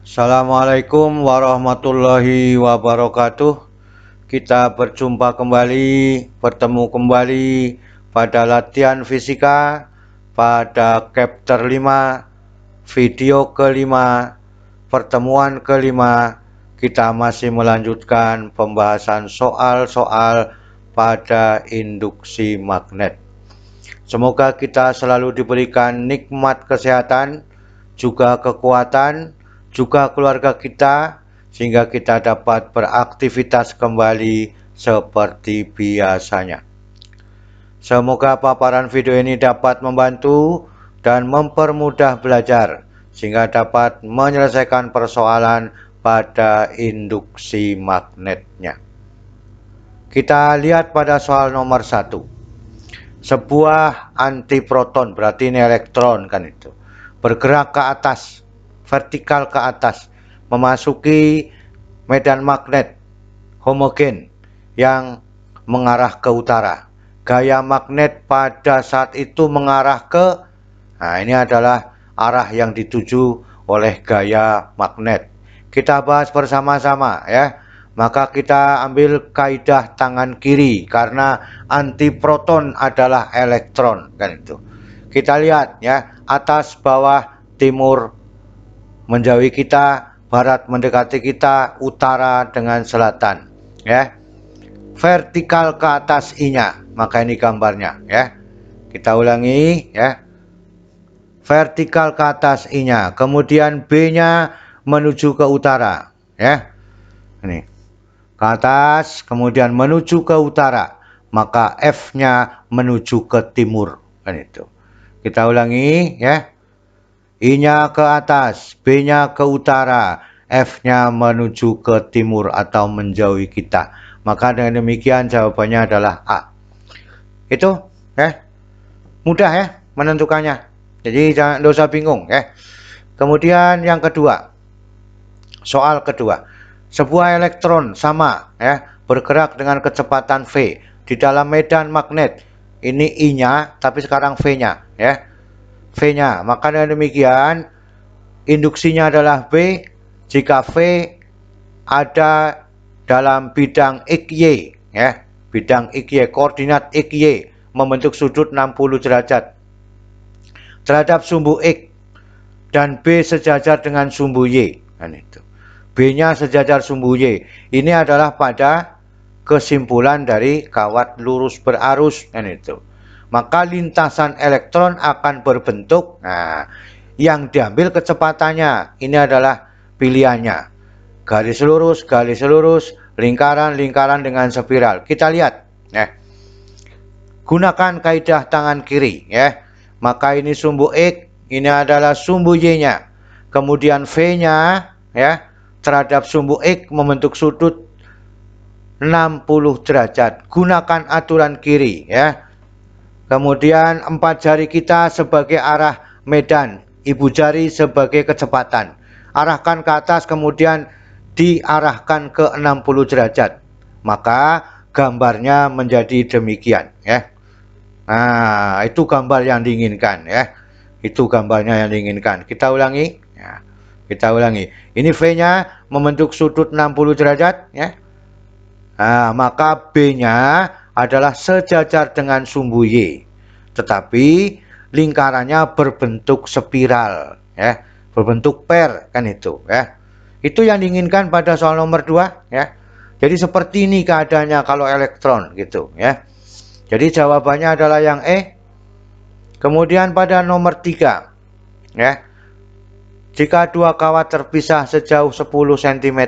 Assalamualaikum warahmatullahi wabarakatuh. Kita berjumpa kembali, bertemu kembali pada latihan fisika pada chapter 5, video kelima, pertemuan kelima. Kita masih melanjutkan pembahasan soal-soal pada induksi magnet. Semoga kita selalu diberikan nikmat kesehatan, juga kekuatan, juga keluarga kita, sehingga kita dapat beraktivitas kembali seperti biasanya. Semoga paparan video ini dapat membantu dan mempermudah belajar, sehingga dapat menyelesaikan persoalan pada induksi magnetnya. Kita lihat pada soal nomor 1. Sebuah antiproton, berarti ini elektron kan itu, bergerak ke atas, vertikal ke atas, memasuki medan magnet homogen yang mengarah ke utara. Gaya magnet pada saat itu mengarah ke, ini adalah arah yang dituju oleh gaya magnet. Kita bahas bersama-sama ya. Maka kita ambil kaidah tangan kiri karena antiproton adalah elektron kan itu. Kita lihat ya, atas, bawah, timur menjauhi kita, barat mendekati kita, utara dengan selatan ya. Vertikal ke atas I-nya, maka ini gambarnya ya. Kita ulangi ya. Vertikal ke atas I-nya, kemudian B-nya menuju ke utara ya. Ini ke atas, kemudian menuju ke utara, maka F-nya menuju ke timur kan itu. Kita ulangi ya. I-nya ke atas, B-nya ke utara, F-nya menuju ke timur atau menjauhi kita. Maka dengan demikian jawabannya adalah A. Itu ya. Mudah ya menentukannya. Jadi jangan usah bingung ya. Kemudian yang kedua. Soal kedua. Sebuah elektron sama ya, bergerak dengan kecepatan V di dalam medan magnet. Ini I-nya, tapi sekarang V-nya ya. V-nya. Maka dengan demikian induksinya adalah B jika V ada dalam bidang XY ya. Bidang XY, koordinat XY membentuk sudut 60 derajat terhadap sumbu X dan B sejajar dengan sumbu Y kan itu. B-nya sejajar sumbu Y. Ini adalah pada kesimpulan dari kawat lurus berarus kan itu. Maka lintasan elektron akan berbentuk, yang diambil kecepatannya. Ini adalah pilihannya. Garis lurus, lingkaran dengan spiral. Kita lihat ya. Gunakan kaidah tangan kiri ya. Maka ini sumbu X, ini adalah sumbu Y-nya. Kemudian V-nya ya terhadap sumbu X membentuk sudut 60 derajat. Gunakan aturan kiri ya. Kemudian 4 jari kita sebagai arah medan, ibu jari sebagai kecepatan. Arahkan ke atas, kemudian diarahkan ke 60 derajat. Maka gambarnya menjadi demikian ya. Nah, itu gambar yang diinginkan ya. Itu gambarnya yang diinginkan. Kita ulangi ya. Kita ulangi. Ini V-nya membentuk sudut 60 derajat ya. Nah, maka B-nya adalah sejajar dengan sumbu Y. Tetapi lingkarannya berbentuk spiral ya, berbentuk per kan itu ya. Itu yang diinginkan pada soal nomor 2 ya. Jadi seperti ini keadaannya kalau elektron gitu ya. Jadi jawabannya adalah yang E. Kemudian pada nomor 3 ya. Jika dua kawat terpisah sejauh 10 cm,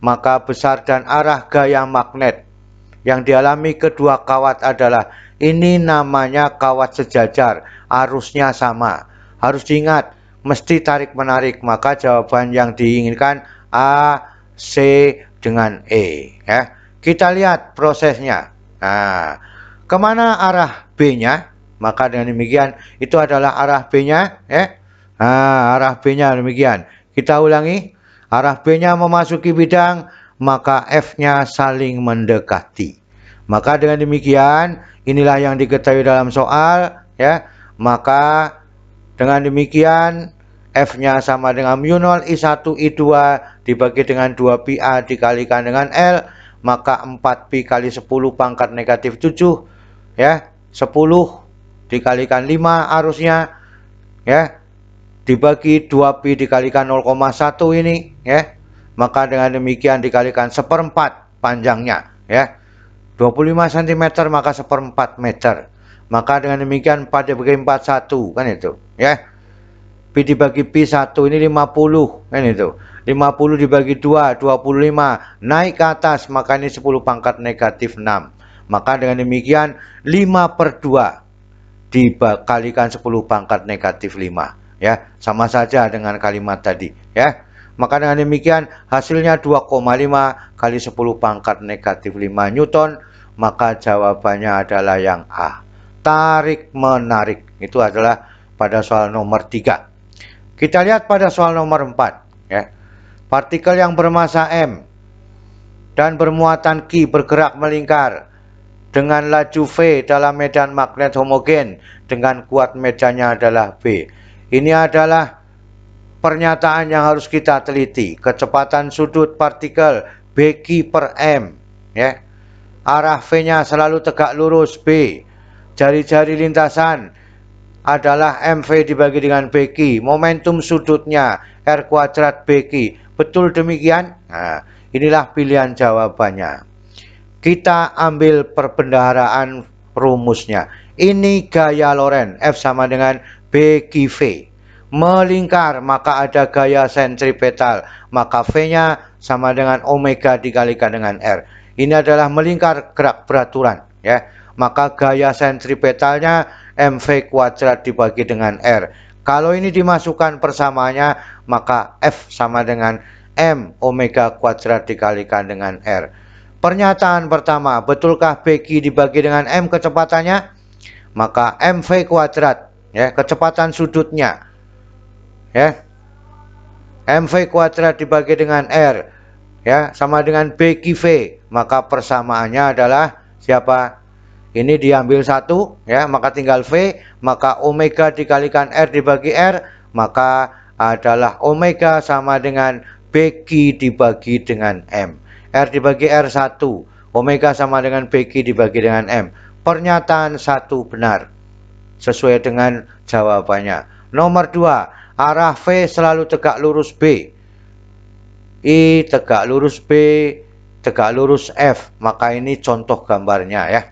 maka besar dan arah gaya magnet yang dialami kedua kawat adalah, ini namanya kawat sejajar, arusnya sama. Harus diingat, mesti tarik-menarik, maka jawaban yang diinginkan A, C dengan E ya. Kita lihat prosesnya. Nah, kemana arah B-nya? Maka dengan demikian itu adalah arah B-nya ya. Arah B-nya demikian. Kita ulangi. Arah B-nya memasuki bidang, maka F-nya saling mendekati. Maka dengan demikian, inilah yang diketahui dalam soal ya. Maka dengan demikian F-nya sama dengan mu0 I1 I2 dibagi dengan 2πA dikalikan dengan L, maka 4pi kali 10 pangkat negatif 7 ya, 10 dikalikan 5 arusnya ya, dibagi 2pi dikalikan 0,1 ini ya, maka dengan demikian dikalikan 1/4 panjangnya ya, 25 cm maka 1/4 meter, maka dengan demikian 4 dibagi 4 1 kan itu ya, pi dibagi pi 1 ini 50 kan itu, 50 dibagi 2 25, naik ke atas maka ini 10 pangkat negatif 6, maka dengan demikian 5/2 dikalikan 10 pangkat negatif 5 ya, sama saja dengan kalimat tadi ya. Maka dengan demikian hasilnya 2,5 kali 10 pangkat negatif 5 Newton, maka jawabannya adalah yang A. Tarik menarik itu adalah pada soal nomor 3. Kita lihat pada soal nomor 4 ya. Partikel yang bermasa M dan bermuatan Q bergerak melingkar dengan laju V dalam medan magnet homogen dengan kuat medannya adalah B. Ini adalah pernyataan yang harus kita teliti. Kecepatan sudut partikel BQ per M ya. Arah V-nya selalu tegak lurus B. Jari-jari lintasan adalah MV dibagi dengan BQ. Momentum sudutnya R kuadrat BQ. Betul demikian? Nah, inilah pilihan jawabannya. Kita ambil perbendaharaan rumusnya. Ini gaya Lorentz. F sama dengan BQV. Melingkar maka ada gaya sentripetal. Maka V-nya sama dengan omega dikalikan dengan R. Ini adalah melingkar gerak beraturan ya. Maka gaya sentripetalnya MV kuadrat dibagi dengan R. Kalau ini dimasukkan persamaannya, maka F sama dengan M omega kuadrat dikalikan dengan R. Pernyataan pertama, betulkah BQ dibagi dengan M kecepatannya? Maka MV kuadrat ya, kecepatan sudutnya ya. MV kuadrat dibagi dengan R ya, sama dengan BQV, maka persamaannya adalah siapa? Ini diambil 1 ya, maka tinggal V, maka omega dikalikan R dibagi R, maka adalah omega sama dengan BQ dibagi dengan M. R dibagi R 1, omega sama dengan BQ dibagi dengan M. Pernyataan 1 benar, sesuai dengan jawabannya. Nomor 2, arah V selalu tegak lurus B. I tegak lurus B, tegak lurus F, maka ini contoh gambarnya ya.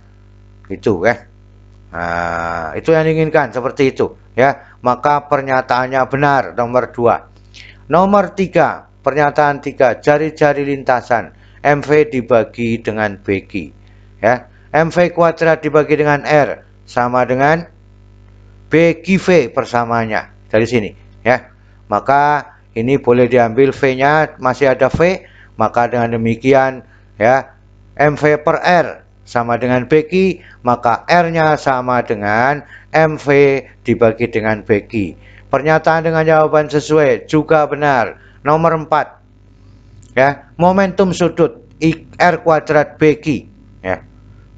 Itu ya. Nah, itu yang diinginkan seperti itu ya. Maka pernyataannya benar nomor 2. Nomor 3, pernyataan 3, jari-jari lintasan MV dibagi dengan BQ ya. MV kuadrat dibagi dengan R sama dengan BQV persamanya dari sini ya. Maka ini boleh diambil V-nya, masih ada V, maka dengan demikian ya, MV per R sama dengan BQ, maka R-nya sama dengan MV dibagi dengan BQ. Pernyataan dengan jawaban sesuai juga benar. Nomor 4 ya, momentum sudut R kuadrat BQ ya.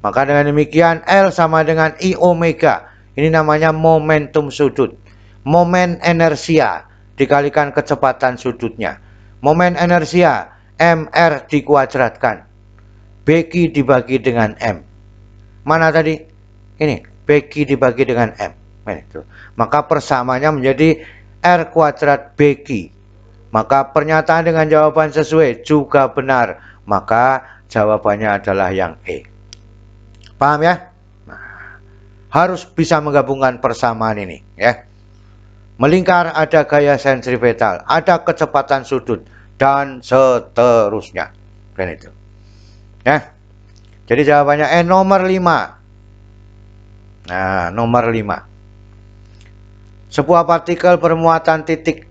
Maka dengan demikian L sama dengan I omega. Ini namanya momentum sudut. Momen inersia dikalikan kecepatan sudutnya. Momen inersia MR dikuadratkan BQ dibagi dengan M. Mana tadi? Ini BQ dibagi dengan M. Itu. Maka persamanya menjadi R kuadrat BQ. Maka pernyataan dengan jawaban sesuai juga benar. Maka jawabannya adalah yang E. Paham ya? Nah, harus bisa menggabungkan persamaan ini ya. Melingkar ada gaya sentripetal, ada kecepatan sudut, dan seterusnya. Dan itu. Ya. Jadi jawabannya nomor 5. Nah, nomor 5. Sebuah partikel bermuatan titik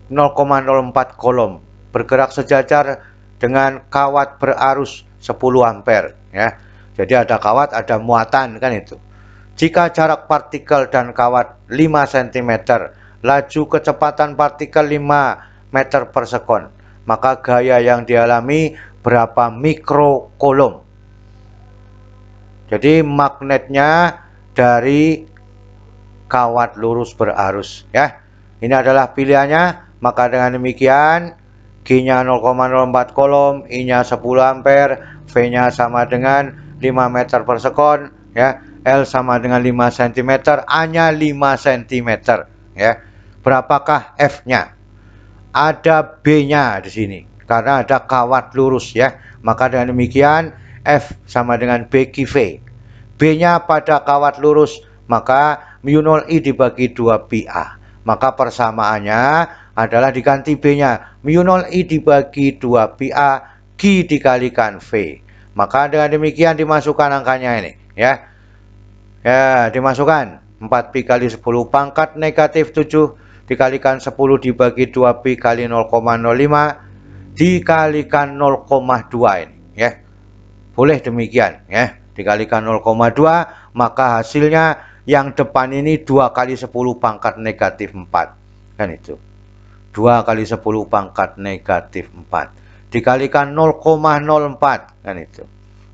0,04 kolom bergerak sejajar dengan kawat berarus 10 ampere ya. Jadi ada kawat, ada muatan kan itu. Jika jarak partikel dan kawat 5 cm, laju kecepatan partikel 5 meter per sekon, maka gaya yang dialami berapa mikrokolom. Jadi magnetnya dari kawat lurus berarus ya. Ini adalah pilihannya. Maka dengan demikian G-nya 0,04 kolom, I-nya 10 ampere, V-nya sama dengan 5 meter per sekon, ya. L sama dengan 5 cm, A-nya 5 cm, ya. Berapakah F-nya? Ada B-nya di sini karena ada kawat lurus, ya. Maka dengan demikian F sama dengan B V. B-nya pada kawat lurus, maka mu0 I dibagi 2 pi A. Maka persamaannya adalah diganti B-nya. mu0 I dibagi 2 pi A, G dikalikan V. Maka dengan demikian dimasukkan angkanya ini, ya. Ya, dimasukkan 4 pi kali 10 pangkat negatif 7 dikalikan 10 dibagi 2 pi kali 0,05 dikalikan 0,2 ini, ya. Boleh demikian, ya. Dikalikan 0,2, maka hasilnya yang depan ini 2 kali 10 pangkat negatif 4. Kan itu. 2 kali 10 pangkat negatif 4. Dikalikan 0,04. Kan itu.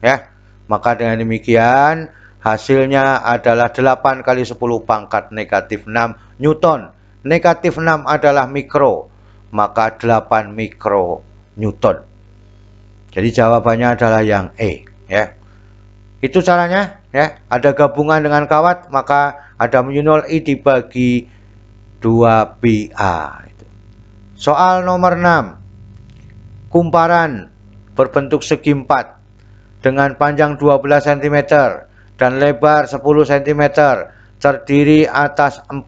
Ya. Maka dengan demikian hasilnya adalah 8 kali 10 pangkat negatif 6 Newton. Negatif 6 adalah mikro. Maka 8 mikro Newton. Jadi jawabannya adalah yang E, ya. Itu caranya, ya. Ada gabungan dengan kawat, maka ada mu0 I dibagi 2 pi A. Soal nomor 6. Kumparan berbentuk segi 4 dengan panjang 12 cm dan lebar 10 cm, terdiri atas 40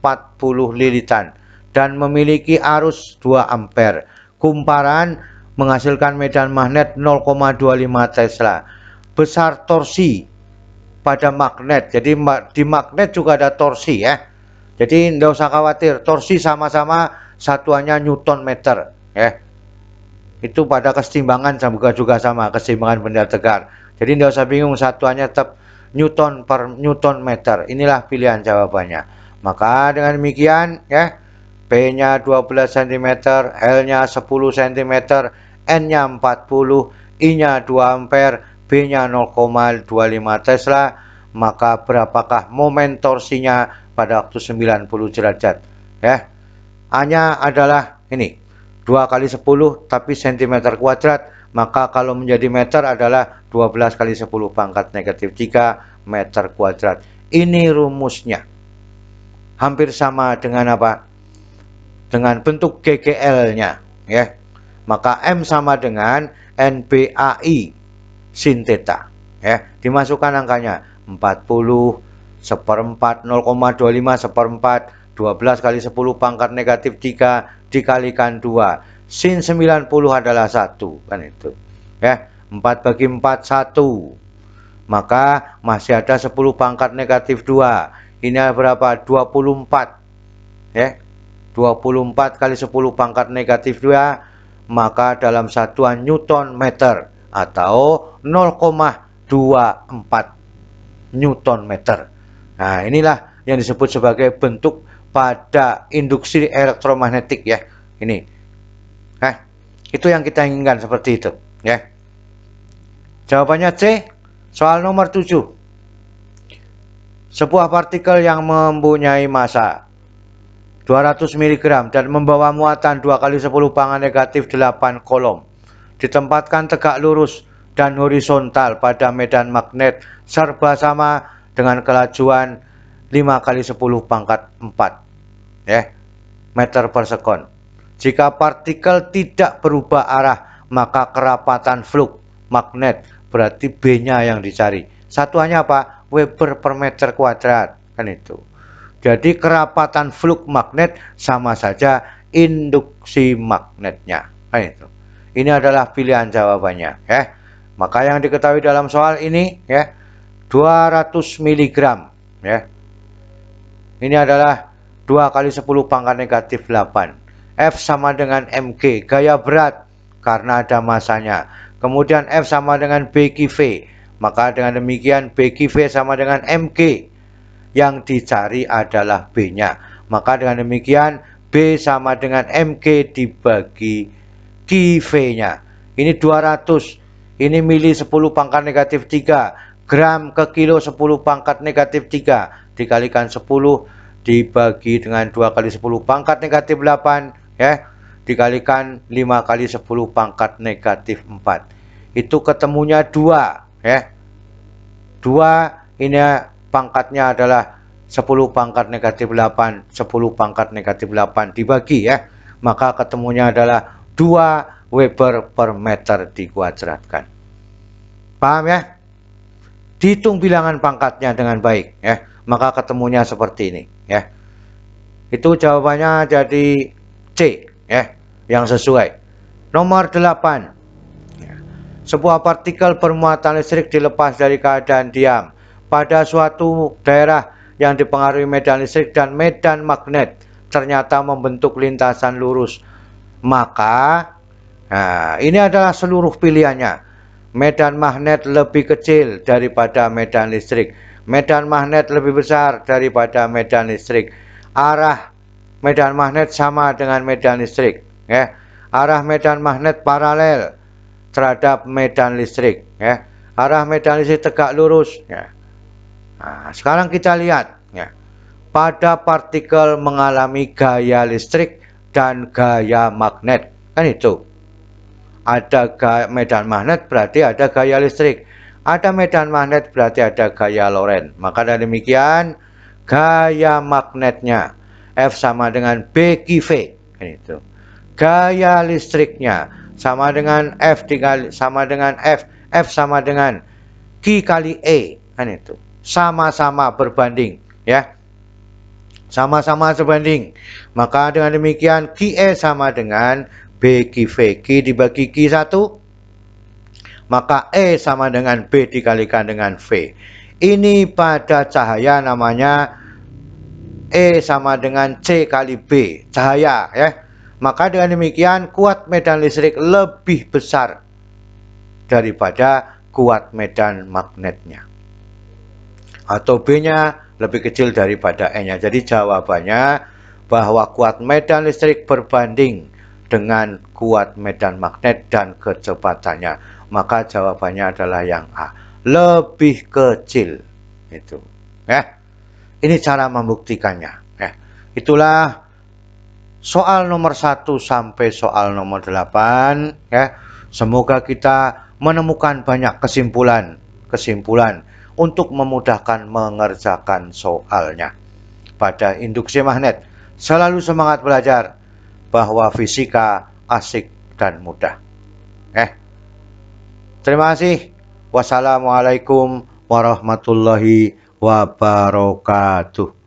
lilitan dan memiliki arus 2 ampere. Kumparan menghasilkan medan magnet 0,25 Tesla. Besar torsi pada magnet. Jadi di magnet juga ada torsi, ya. Jadi tidak usah khawatir, torsi sama-sama satuannya Newton meter, ya. Itu pada keseimbangan juga sama, keseimbangan benda tegar. Jadi tidak usah bingung, satuannya tetap Newton per Newton meter. Inilah pilihan jawabannya. Maka dengan demikian, ya, P-nya 12 cm, L-nya 10 cm, N-nya 40, I-nya 2 ampere, B-nya 0,25 Tesla. Maka berapakah momen torsinya pada waktu 90 derajat? Ya. A-nya adalah ini, 2 kali 10 tapi cm kuadrat. Maka kalau menjadi meter adalah 12 kali 10 pangkat negatif 3 meter kuadrat. Ini rumusnya. Hampir sama dengan apa? Dengan bentuk GGL-nya, ya. Maka M sama dengan NBAI sin theta, ya. Dimasukkan angkanya 40 seperempat, 0,25 seperempat, 12 kali 10 pangkat negatif 3 dikalikan 2. Sin 90 adalah 1, kan itu. Ya, 4 bagi 4 1. Maka masih ada 10 pangkat negatif 2. Ini berapa? 24. Ya. 24 kali 10 pangkat negatif 2, maka dalam satuan Newton meter atau 0,24 Newton meter. Nah, inilah yang disebut sebagai bentuk pada induksi elektromagnetik, ya. Ini. Nah, itu yang kita inginkan seperti itu, ya. Jawabannya C, soal nomor 7. Sebuah partikel yang mempunyai massa 200 mg dan membawa muatan 2 kali 10 pangkat negatif 8 kolom ditempatkan tegak lurus dan horizontal pada medan magnet serba sama dengan kelajuan 5 kali 10 pangkat 4, ya, meter per sekon. Jika partikel tidak berubah arah, maka kerapatan flux magnet, berarti B-nya yang dicari. Satuannya apa? Weber per meter kuadrat, kan itu. Jadi kerapatan flux magnet sama saja induksi magnetnya. Nah, itu. Ini adalah pilihan jawabannya, ya. Maka yang diketahui dalam soal ini, ya, 200 mg, ya. Ini adalah 2 kali 10 pangkat negatif 8. F sama dengan mg, gaya berat karena ada masanya. Kemudian F sama dengan BQV. Maka dengan demikian BQV sama dengan mg. Yang dicari adalah B-nya. Maka dengan demikian B sama dengan mg dibagi QV-nya. Ini 200. Ini mili 10 pangkat negatif 3. Gram ke kilo 10 pangkat negatif 3. Dikalikan 10 dibagi dengan 2 kali 10 pangkat negatif 8 ya, dikalikan 5 kali 10 pangkat negatif 4. Itu ketemunya 2 ya. 2 ini pangkatnya adalah 10 pangkat negatif 8, 10 pangkat negatif 8 dibagi ya. Maka ketemunya adalah 2 Weber per meter dikuadratkan. Paham ya? Dihitung bilangan pangkatnya dengan baik ya. Maka ketemunya seperti ini ya. Itu jawabannya jadi C ya, yang sesuai. Nomor 8. Sebuah partikel bermuatan listrik dilepas dari keadaan diam pada suatu daerah yang dipengaruhi medan listrik dan medan magnet ternyata membentuk lintasan lurus. Maka ini adalah seluruh pilihannya. Medan magnet lebih kecil daripada medan listrik. Medan magnet lebih besar daripada medan listrik. Arah medan magnet sama dengan medan listrik. Ya. Arah medan magnet paralel terhadap medan listrik. Ya. Arah medan listrik tegak lurus. Ya. Nah, sekarang kita lihat. Ya. Pada partikel mengalami gaya listrik dan gaya magnet. Kan itu. Ada medan magnet berarti ada gaya listrik. Ada medan magnet berarti ada gaya Lorentz. Maka dengan demikian gaya magnetnya F sama dengan B Q V. Itu. Gaya listriknya sama dengan F dikali sama dengan F. F sama dengan Q kali E. Kan itu. Sama-sama berbanding ya. Sama-sama sebanding. Maka dengan demikian QE sama dengan B Q V. Q dibagi Q1, maka E sama dengan B dikalikan dengan V. Ini pada cahaya namanya E sama dengan C kali B, cahaya ya. Maka dengan demikian kuat medan listrik lebih besar daripada kuat medan magnetnya. Atau B-nya lebih kecil daripada E-nya. Jadi jawabannya bahwa kuat medan listrik berbanding dengan kuat medan magnet dan kecepatannya. Maka jawabannya adalah yang A, lebih kecil. Itu ya. Ini cara membuktikannya ya. Itulah soal nomor 1 sampai soal nomor 8 ya. Semoga kita menemukan banyak kesimpulan untuk memudahkan mengerjakan soalnya. Pada induksi magnet, selalu semangat belajar bahwa fisika asik dan mudah. Terima kasih. Wassalamualaikum warahmatullahi wabarakatuh.